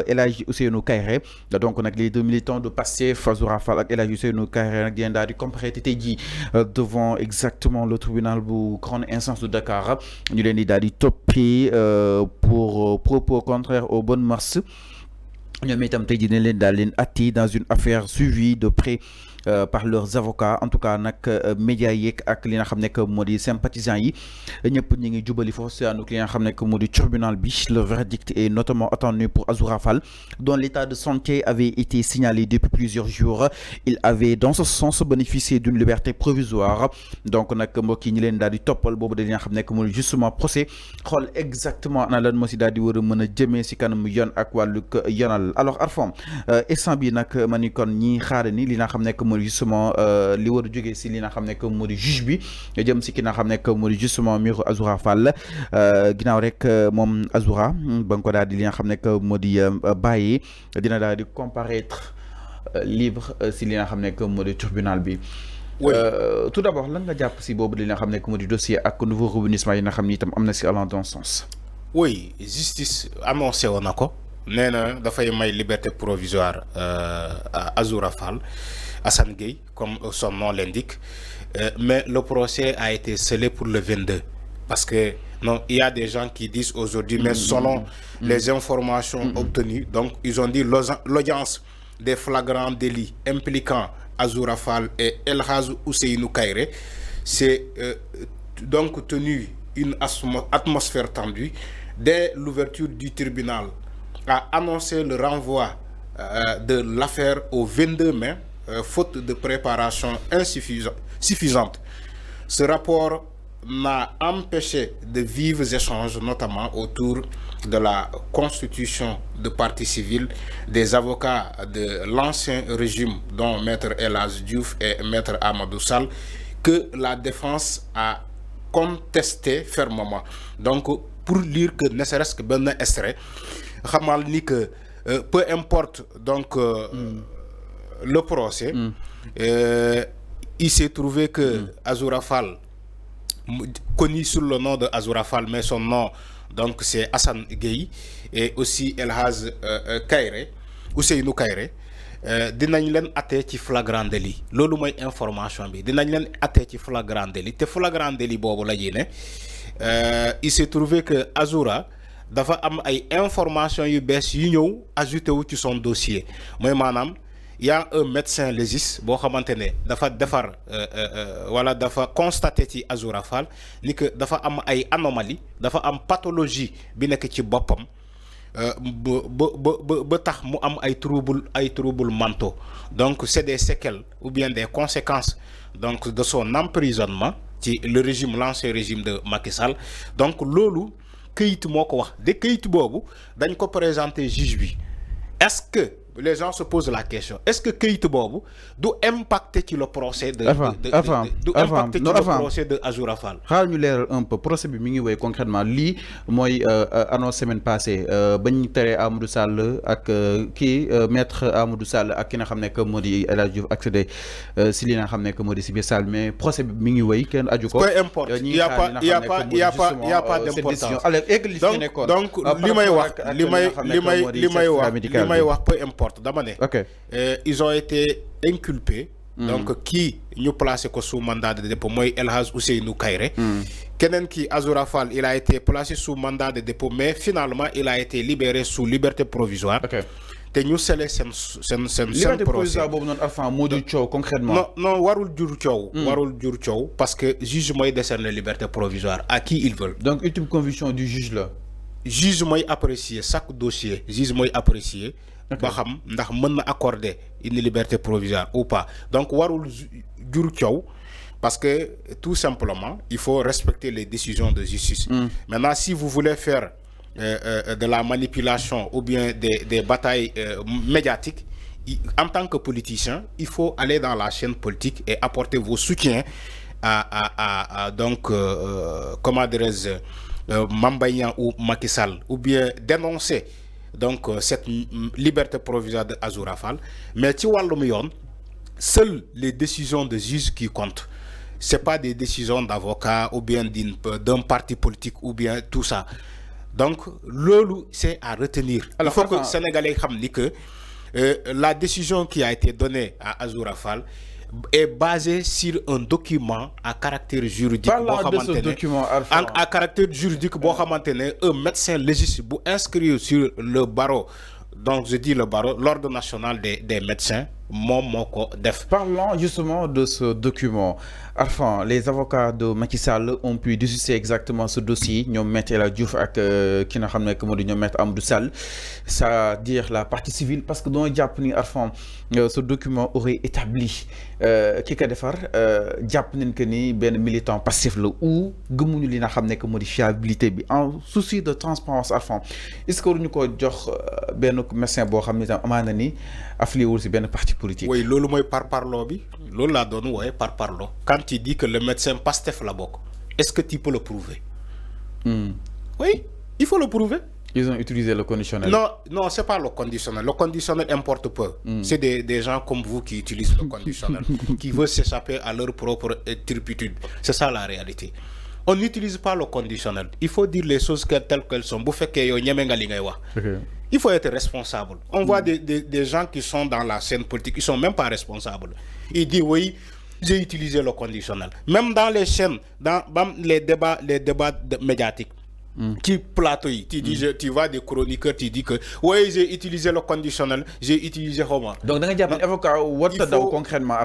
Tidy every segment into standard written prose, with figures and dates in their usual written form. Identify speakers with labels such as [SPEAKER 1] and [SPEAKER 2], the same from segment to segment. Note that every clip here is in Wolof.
[SPEAKER 1] El Hadji Ousseynou Kairé donc nag les deux militants de Pastef Azoura Fall ak El Hadji Ousseynou Kairé nag dinañ daal di comparaître tey jii devant exactement le tribunal bu grande instance de Dakar ñu leen di daal di toppee pour propos contraires aux bonnes mœurs ñoom itam tey jii dinañ leen daal leen atti dans une affaire suivie de près par leurs avocats en tout cas nag médias yeeg ak li nga xam ne que moo di sympathisants yi ñëpp ñi ngi jubali foofu si ànduk li nga xam ne que moo di tribunal bi. Le verdict est notamment attendu pour Azoura Fall dont l'état de santé avait été signalé depuis plusieurs jours. Il avait dans ce sens bénéficié d'une liberté provisoire donc nag mbokk yi ñi leen daal di toppal boobu da li nga xam ne que moo di justement procès xool exactement ana lan moo si daal di war a mën a jëmee si kanam yoon ak wàllug yoonal. Alors Arfam instant bi nag ma ni kon ñi xaare ni li nga xam ne que moo di justement li war a jógee si li nga xam ne que moo di juge bi jëm si ki nga xam ne que moo di justement mbiru Azoura Fall ginnaaw rek moom Azoura ba nga ko daal di li nga xam ne que moo di bàyyi dina daal di comparaître libre si li nga xam ne que moo di tribunal bi. Tout d'abord lan nga jàpp si boobu li nga xam ne que moo di dossier ak nouveau rebondissement yi nga xam ni itam am na si allant dans ce sens.
[SPEAKER 2] Oui, justice annoncé woon na ko nee na dafay may liberté provisoire à Azoura Fall, Assane Gueye, comme son nom l'indique, mais le procès a été scellé pour le 22 parce que non, il y a des gens qui disent aujourd'hui, mais selon les informations obtenues, donc ils ont dit l'audience des flagrants délits impliquant Azoura Fall et El Hadji Ousseynou Kairé, c'est donc tenu une atmosphère tendue. Dès l'ouverture du tribunal a annoncé le renvoi de l'affaire au 22 mai, faute de préparation suffisante. Ce rapport n'a empêché de vifs échanges, notamment autour de la constitution de partie civile des avocats de l'ancien régime, dont Maître El Hadji Diouf et Maître Amadou Sall, que la défense a contesté fermement. Donc, pour lire que ne serait-ce que ben extrait, xamal ni que peu importe donc le procès, il s'est trouvé que Azoura Fall, connu sous le nom de Azoura Fall, mais son nom donc c'est Assane Gueye, et aussi El Hadji Kairé, Ousseynou Kairé, dinañ leen attee ci flagrant délit. Loolu mooy information bi, dinañ leen attee ci flagrant délit te flagrant délit boobu la ñuy ne il s'est trouvé que Azoura dafa am ay information yu bees yu ñëw ajouté wu ci son dossier mooy maanaam y a un médecin légiste boo xamante ne dafa defar wala dafa constaté ci Azoura Fall ni que dafa am ay anomalie dafa am pathologie bi nekk ci boppam ba tax mu am ay troubles mentaux. Donc c'est des séquelles ou bien des conséquences donc de son emprisonnement ci le régime, l'ancien régime de Macky Sall. Donc loolu këyit moo ko wax de këyit boobu dañ ko présenter juge bi. Est-ce que les gens se posent la question, est-ce que këyit boobu du impacter ci le procès de procès de Azoura Fall?
[SPEAKER 1] xaar ñu leeral un peu procès bi mi ngi woy concrètement lii mooy annonce semaine passée bañ teree Amadou Sall ak kii maître Amadou Sall ak ki nga xam ne que moo di El Hadji Diouf accédé si li nga xam ne que moo di si biir salle, mais procès bi mi ngi woy kenn aju ko.
[SPEAKER 2] Peu importe, il y a pas d'importance. Donc li may wax peu importe dama ne. Ils ont été inculpés. Donc qui ñu placé ko sous mandat de dépôt mooy El Hadji Ousseynou Kairé. Keneen ki Azoura Fall, il a été placé sous mandat de dépôt mais finalement il a été libéré sous liberté provisoire. te ñu scellé seen procès.
[SPEAKER 1] Liberté provisoire boobu noonu enfin moo jur coow concrètement.
[SPEAKER 2] non warul jur coow. Parce que juge mooy décerner liberté provisoire à qui ils veulent.
[SPEAKER 1] Donc ultime conviction du juge là.
[SPEAKER 2] Juge mooy apprécier chaque dossier, juge mooy apprécier ba xam ndax mën na accorder une liberté provisoire ou pas. Donc warul jur coow parce que tout simplement il faut respecter les décisions de justice. Maintenant si vous voulez faire de la manipulation ou bien des batailles médiatiques, en tant que politicien, il faut aller dans la chaîne politique et apporter vos soutiens à donc comment dirais-je Mame Mbaye Niang ou Macky Sall, ou bien dénoncer donc cette liberté provisoire de Azoura Fall. Mais ci wàllum yoon, seules les décisions de juge qui comptent. C'est pas des décisions d'avocat ou bien d'un parti politique ou bien tout ça. Donc, lolu c'est à retenir. Alors, il faut que les Sénégalais sachent que la décision qui a été donnée à Azoura Fall est basée sur un document à caractère juridique.
[SPEAKER 1] Parlons de ce document,
[SPEAKER 2] à caractère juridique, un médecin légiste inscrit sur le barreau. Donc, je dis le barreau, l'ordre national des médecins.
[SPEAKER 1] Parlons justement de ce document. Enfin, les avocats de Macky Sall ont pu discuter exactement ce dossier. Nous mettons la Diouf avec qui n'a jamais commandé nous mettre Amadou Sall, c'est-à-dire la partie civile, parce que dans le Japon, enfin, ce document aurait établi qui a defar Japon que ni ben militant passif le ou gëmuñu li nga xamné que modi fiabilité bi en souci de transparence enfin est-ce que ñu ko jox ben médecin bo xamné tam amana ni affilié wul ci ben parti politique.
[SPEAKER 2] Oui, lolu moy par parlo bi lolu la donne ouais par parlo. Quand tu dis que le médecin Pastef la bok, est-ce que tu peux le prouver? Oui, il faut le prouver.
[SPEAKER 1] Ils ont utilisé le conditionnel.
[SPEAKER 2] Non, c'est pas le conditionnel. Le conditionnel importe peu. C'est des gens comme vous qui utilisent le conditionnel, qui veulent s'échapper à leur propre turpitude. C'est ça la réalité. On n'utilise pas le conditionnel. Il faut dire les choses telles qu'elles sont. Il faut être responsable. On voit des gens qui sont dans la scène politique, ils ne sont même pas responsables. Ils disent oui, j'ai utilisé le conditionnel. Même dans les chaînes, dans les débats médiatiques. Qui plateau, tu vois des chroniqueurs, tu dis que oui, j'ai utilisé le conditionnel, j'ai utilisé Roma.
[SPEAKER 1] Donc, concrètement,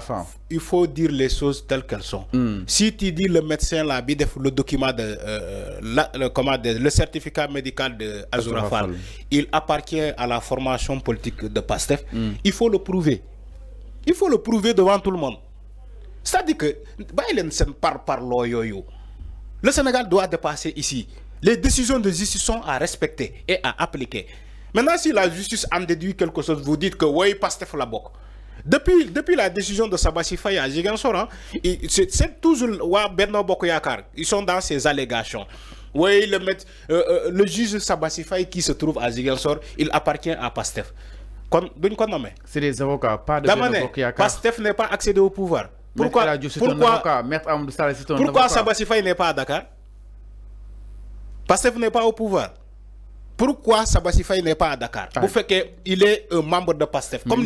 [SPEAKER 2] il faut dire les choses telles qu'elles sont. Si tu dis le médecin là, le document le certificat médical de Azoura Fall, il appartient à la formation politique de Pastef, il faut le prouver. Il faut le prouver devant tout le monde. C'est-à-dire que le Sénégal doit dépasser ici. Les décisions de justice sont à respecter et à appliquer. Maintenant, si la justice en déduit quelque chose, vous dites que oui, Pastef la bok. Depuis la décision de Sabassi Faye à Ziguinchor, c'est toujours Benno Bokoyakar. Ils sont dans ces allégations. Oui, le juge Sabassi Faye qui se trouve à Ziguinchor, il appartient à Pastef.
[SPEAKER 1] C'est des avocats, pas de Benno Bokoyakar.
[SPEAKER 2] Pastef n'est pas accédé au pouvoir. Pourquoi Sabassi Faye n'est pas à Dakar? Pastef n'est pas au pouvoir. Pourquoi Sabassi Faye n'est pas à Dakar? Vous faites qu'il est un membre de Pastef. Comme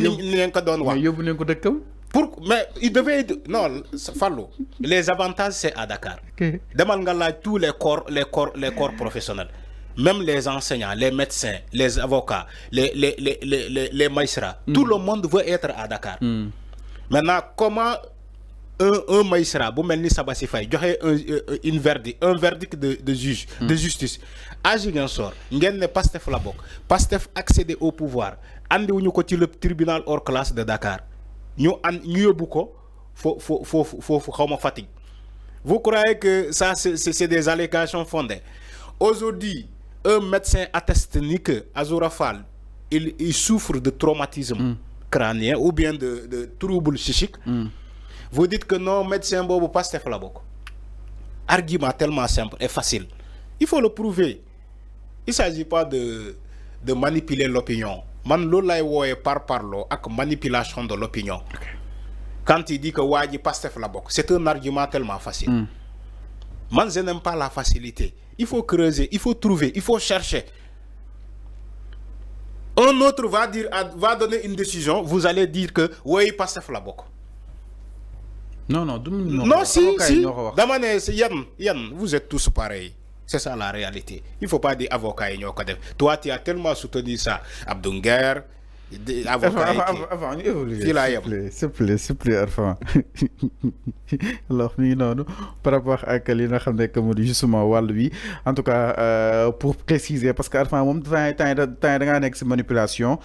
[SPEAKER 2] mais il devait être... Non, Fallo. Les avantages, c'est à Dakar. Demande tous les corps professionnels. Même les enseignants, les médecins, les avocats, les magistrats. Tout le monde veut être à Dakar. Maintenant, comment... un magistrat, Sabassi Faye, un verdict de juge, de justice. À Ziguinchor, ngeen Pastef la bok. Pastef accéder au pouvoir. Andi wuñu ko ci le tribunal hors classe de Dakar. Ñu yóbbu ko foofu xawma Fatick. Vous croyez que ça c'est des allégations fondées? Aujourd'hui, un médecin atteste que Azoura Fall, il souffre de traumatisme crânien ou bien de troubles psychiques. Vous dites que non, médecin bobo Pastef la bok. Argument tellement simple et facile. Il faut le prouver. Il ne s'agit pas de manipuler l'opinion. Man lolay woyé par parlo ak manipulation de l'opinion. Quand il dit que Wadi Pastef la bok, c'est un argument tellement facile. Man, je n'aime pas la facilité. Il faut creuser, il faut trouver, il faut chercher. Un autre va donner une décision, vous allez dire que oui, Pastef la bok. Non, si. Damane, Yann, vous êtes tous pareils. C'est ça la réalité. Il ne faut pas dire avocat. Toi, tu as tellement soutenu ça. Abdounger, avocat.
[SPEAKER 1] Avant, s'il te plaît, Arfan. Alors, par rapport à justement, en tout cas, pour préciser, parce qu'Arfan, on a une manipulation.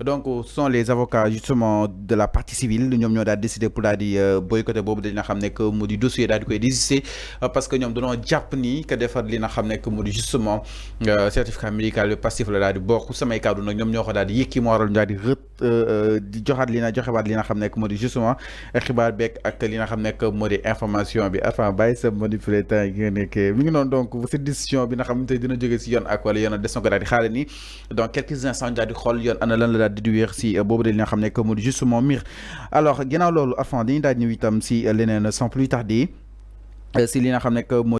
[SPEAKER 1] Donc, ce sont les avocats justement de la partie civile. Nous avons décidé pour boycotter le dossier parce que nous avons Japoni que defar li nga xamné que modi justement certificat médical passif la dal di bokku samay kaddu nak ñom ñoko dal di yekki mo waral dal di di joxat li na joxewaat li nga xamné que modi justement xibaar bek ak li nga xamné que modi information bi enfin bay sa manipuler temps yi nek mi ngi non donc cette décision bi nga xamné dina joggé ci yoon ak wala yoon des na ko dal di xalé ni dans quelques instants dal di xol yoon ana lan la déduire si bobu de li nga xamné que modi justement mir alors ginaaw lolu afan dañu dal ñëw itam si leneen sans plus tarder si li nga xamné que